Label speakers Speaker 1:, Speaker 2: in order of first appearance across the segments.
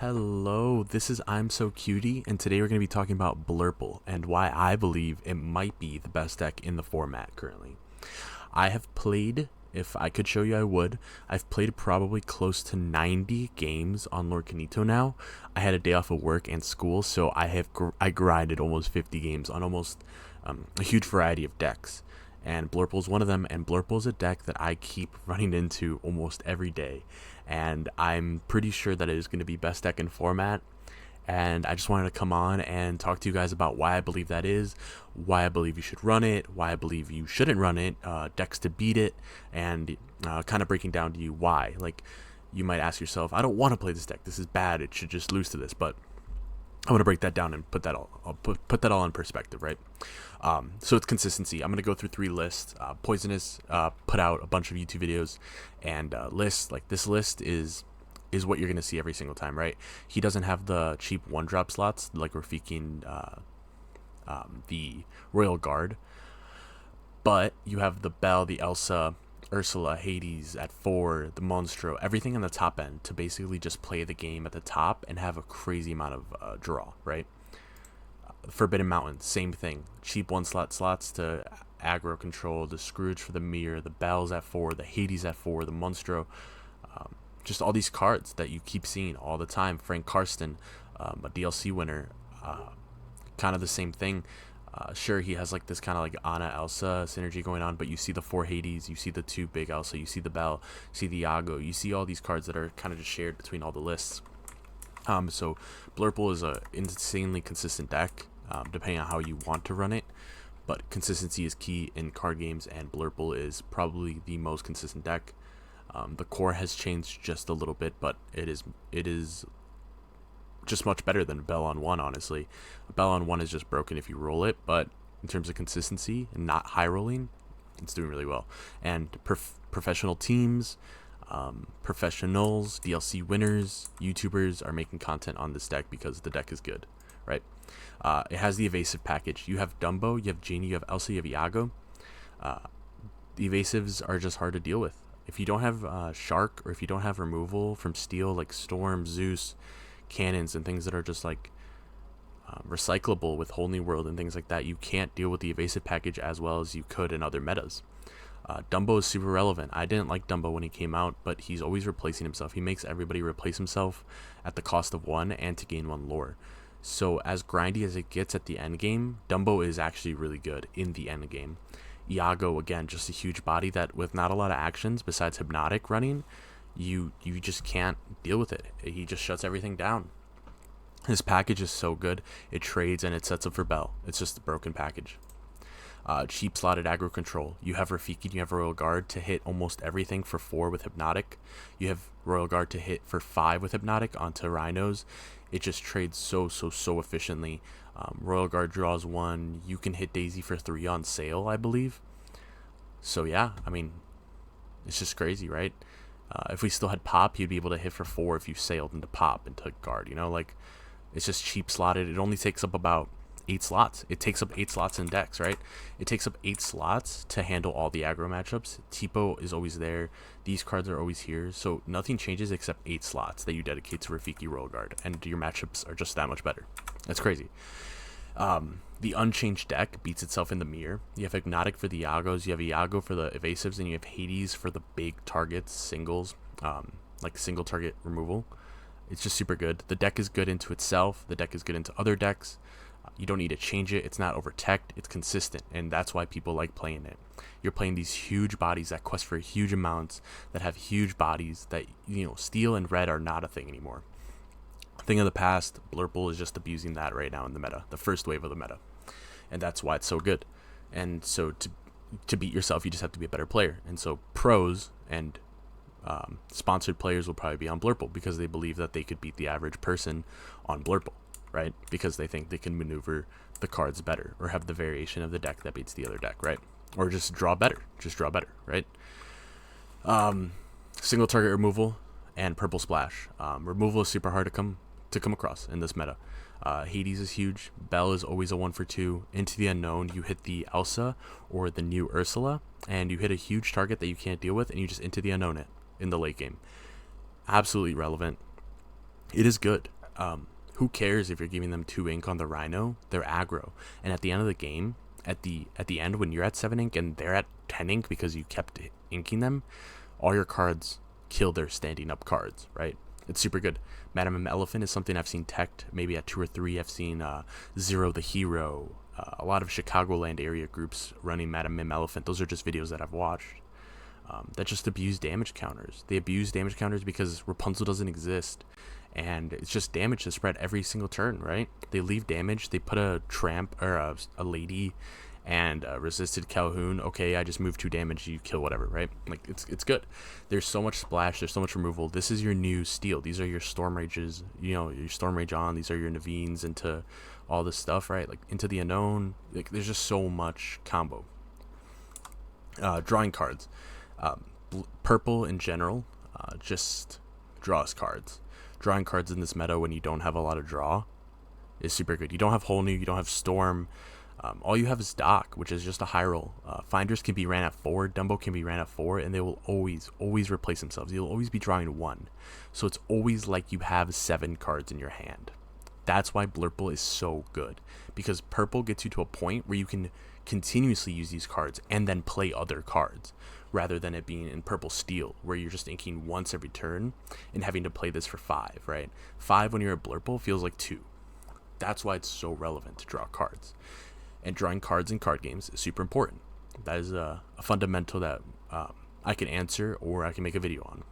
Speaker 1: Hello, this is I'm So Cutie, and today we're going to be talking about Blurple and why I believe it might be the best deck in the format currently. I have played, if I could show you I would, I've played probably close to 90 games on Lord Canito now. I had a day off of work and school, so I grinded almost 50 games on almost a huge variety of decks. And Blurple is one of them, and Blurple is a deck that I keep running into almost every day. And I'm pretty sure that it is going to be best deck in format. And I just wanted to come on and talk to you guys about why I believe that is, why I believe you should run it, why I believe you shouldn't run it, decks to beat it, and kind of breaking down to you why. Like, you might ask yourself, I don't want to play this deck. This is bad. It should just lose to this. But I want to break that down and put that all in perspective, right? So it's consistency. I'm going to go through 3 lists. Poisonous put out a bunch of YouTube videos and lists. Like, this list is what you're going to see every single time, right? He doesn't have the cheap 1-drop slots like Rafikian, the Royal Guard, but you have the Belle, the Elsa, Ursula, Hades at 4, the Monstro, everything on the top end to basically just play the game at the top and have a crazy amount of draw, right? Forbidden Mountain, same thing. Cheap 1-slot slots to aggro control, the Scrooge for the mirror, the Bells at 4, the Hades at 4, the Monstro. Just all these cards that you keep seeing all the time. Frank Karsten, a DLC winner, kind of the same thing. Sure, he has like this kind of like Anna Elsa synergy going on, but you see the 4 Hades, you see the 2 big Elsa, you see the Belle, you see the Iago, you see all these cards that are kind of just shared between all the lists. So Blurple is a insanely consistent deck, depending on how you want to run it, but consistency is key in card games, and Blurple is probably the most consistent deck. The core has changed just a little bit, but it is just much better than Bell on 1, honestly. Bell on 1 is just broken if you roll it, but in terms of consistency and not high rolling, it's doing really well. And professional teams, professionals, DLC winners, YouTubers are making content on this deck because the deck is good, right? It has the evasive package. You have Dumbo, you have Genie, you have Elsa, you have Iago. The evasives are just hard to deal with. If you don't have Shark, or if you don't have removal from Steel like Storm, Zeus, cannons, and things that are just like recyclable with Whole New World and things like that, you can't deal with the evasive package as well as you could in other metas. Dumbo is super relevant. I didn't like Dumbo when he came out, but he's always replacing himself. He makes everybody replace himself at the cost of 1 and to gain 1 lore. So as grindy as it gets at the end game, Dumbo is actually really good in the end game. Iago, again, just a huge body that with not a lot of actions besides Hypnotic running, you just can't deal with it. He just shuts everything down. His package is so good. It trades and it sets up for Bell. It's just a broken package. Cheap slotted aggro control. You have Rafiki, you have Royal Guard to hit almost everything for 4 with Hypnotic. You have Royal Guard to hit for 5 with Hypnotic onto Rhinos. It just trades so efficiently. Royal Guard draws 1. You can hit Daisy for 3 on sale, I believe. So yeah, I mean, it's just crazy, right? If we still had Pop, you'd be able to hit for 4 if you sailed into Pop and took Guard, you know? Like, it's just cheap slotted. It only takes up about 8 slots. It takes up 8 slots in decks, right? It takes up 8 slots to handle all the aggro matchups. Tipo is always there. These cards are always here. So nothing changes except 8 slots that you dedicate to Rafiki Royal Guard. And your matchups are just that much better. That's crazy. The unchanged deck beats itself in the mirror. You have Hypnotic for the Iagos. You have Iago for the evasives. And you have Hades for the big targets, singles, like single target removal. It's just super good. The deck is good into itself. The deck is good into other decks. You don't need to change it. It's not over-teched. It's consistent, and that's why people like playing it. You're playing these huge bodies that quest for huge amounts, that have huge bodies that, you know, Steel and Red are not a thing anymore. A thing of the past. Blurple is just abusing that right now in the meta, the first wave of the meta, and that's why it's so good. And so to beat yourself, you just have to be a better player. And so pros and sponsored players will probably be on Blurple because they believe that they could beat the average person on Blurple, right? Because they think they can maneuver the cards better or have the variation of the deck that beats the other deck, right? Or just draw better, right? Single target removal and purple splash. Removal is super hard to come across in this meta. Hades is huge. Belle is always a 1 for 2. Into the unknown, you hit the Elsa or the new Ursula, and you hit a huge target that you can't deal with, and you just into the unknown it in the late game. Absolutely relevant. It is good. Who cares if you're giving them 2 ink on the Rhino? They're aggro. And at the end of the game, at the end when you're at 7 ink and they're at 10 ink because you kept inking them, all your cards kill their standing up cards, right? It's super good. Madam M Elephant is something I've seen teched maybe at 2 or 3. I've seen Zero the Hero, a lot of Chicagoland area groups running Madam M Elephant. Those are just videos that I've watched that just abuse damage counters. They abuse damage counters because Rapunzel doesn't exist, and it's just damage to spread every single turn, right? They leave damage. They put a tramp or a lady and resisted Calhoun. Okay, I just moved 2 damage, you kill whatever, right? Like, it's good. There's so much splash, there's so much removal. This is your new steal. These are your Storm Rages, you know, your Storm Rage on. These are your Naveen's into all this stuff, right? Like, into the unknown. Like, there's just so much combo. Drawing cards. Purple in general just draws cards. Drawing cards in this meta when you don't have a lot of draw is super good. You don't have Whole New, you don't have Storm. All you have is Doc, which is just a high roll. Finders can be ran at 4, Dumbo can be ran at 4, and they will always replace themselves. You'll always be drawing 1. So it's always like you have 7 cards in your hand. That's why Blurple is so good, because purple gets you to a point where you can continuously use these cards and then play other cards, rather than it being in purple steel, where you're just inking once every turn and having to play this for 5, right? 5 when you're at Blurple feels like 2. That's why it's so relevant to draw cards. And drawing cards in card games is super important. That is a fundamental that I can answer or I can make a video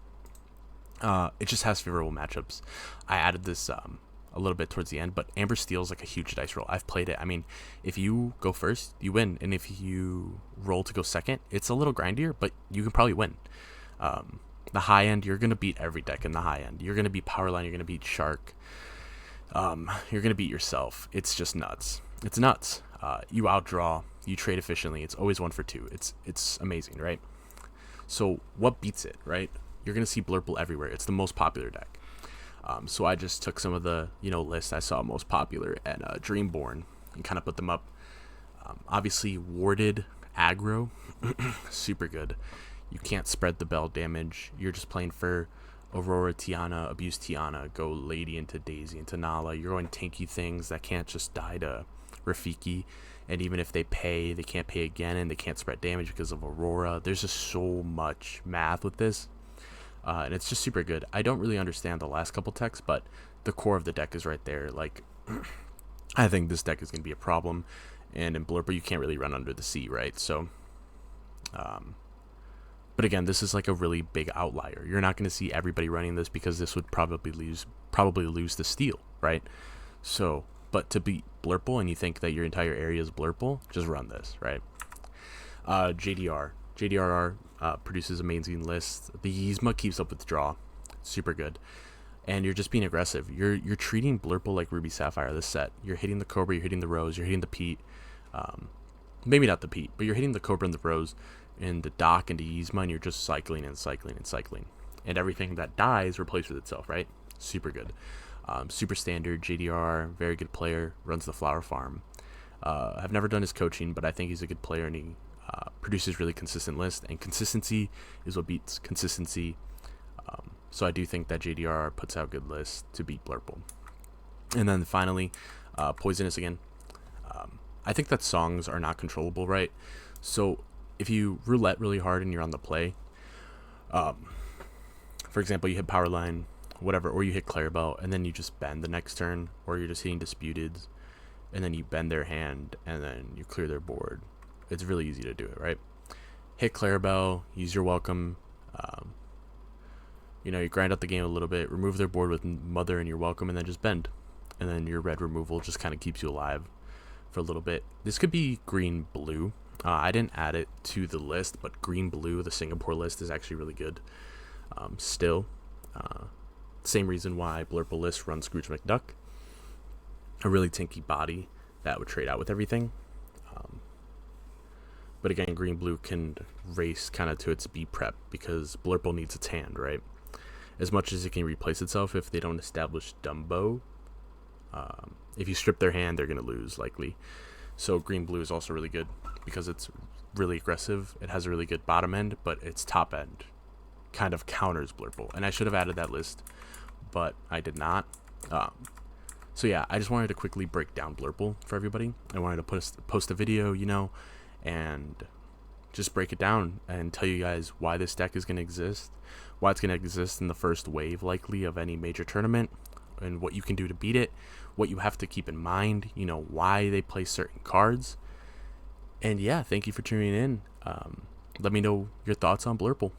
Speaker 1: on. It just has favorable matchups. I added this a little bit towards the end, but Amber Steel is like a huge dice roll. I've played it. I mean, if you go first, you win. And if you roll to go second, it's a little grindier, but you can probably win. The high end, you're going to beat every deck in the high end. You're going to beat Powerline. You're going to beat Shark. You're going to beat yourself. It's just nuts. It's nuts. You outdraw, you trade efficiently. It's always 1 for 2. It's amazing, right? So what beats it, right? You're gonna see Blurple everywhere. It's the most popular deck. So I just took some of the lists I saw most popular at Dreamborn and kind of put them up. Obviously, warded aggro, super good. You can't spread the bell damage. You're just playing for Aurora, Tiana, abuse Tiana, go Lady into Daisy into Nala. You're going tanky things that can't just die to Rafiki, and even if they pay, they can't pay again, and they can't spread damage because of Aurora. There's just so much math with this, and it's just super good. I don't really understand the last couple techs, but the core of the deck is right there. Like, I think this deck is going to be a problem, and in Blurple you can't really run under the sea, right? So but again, this is like a really big outlier. You're not going to see everybody running this, because this would probably lose the steal, right? So, but to beat Blurple and you think that your entire area is Blurple, just run this, right? JDRR produces amazing lists. The Yzma keeps up with the draw, super good, and you're just being aggressive. You're treating Blurple like Ruby Sapphire this set. You're hitting the Cobra, you're hitting the Rose, you're hitting the Pete. Maybe not the Pete, but you're hitting the Cobra and the Rose and the Doc and the Yzma, and you're just cycling and cycling and cycling, and everything that dies replaces itself, right? Super good. Super standard. JDR, very good player, runs the flower farm. I've never done his coaching, but I think he's a good player, and he produces really consistent lists, and consistency is what beats consistency. So I do think that JDR puts out good lists to beat Blurple. And then finally, Poisonous again. I think that songs are not controllable, right? So if you roulette really hard and you're on the play, for example, you hit Powerline, whatever, or you hit Clarabelle, and then you just bend the next turn, or you're just hitting Disputeds, and then you bend their hand, and then you clear their board. It's really easy to do it, right? Hit Clarabelle, use your welcome, you grind out the game a little bit, remove their board with Mother and your welcome, and then just bend. And then your red removal just kind of keeps you alive for a little bit. This could be green-blue. I didn't add it to the list, but green-blue, the Singapore list, is actually really good. Still. Same reason why Blurple list runs Scrooge McDuck. A really tanky body that would trade out with everything. But again, green-blue can race kind of to its B prep, because Blurple needs its hand, right? As much as it can replace itself if they don't establish Dumbo. If you strip their hand, they're going to lose, likely. So green-blue is also really good, because it's really aggressive. It has a really good bottom end, but its top end kind of counters Blurple. And I should have added that list, but I did not. So yeah, I just wanted to quickly break down Blurple for everybody. I wanted to post a video, and just break it down and tell you guys why this deck is going to exist, why it's going to exist in the first wave likely of any major tournament, and what you can do to beat it, what you have to keep in mind, why they play certain cards. And yeah, thank you for tuning in. Let me know your thoughts on Blurple.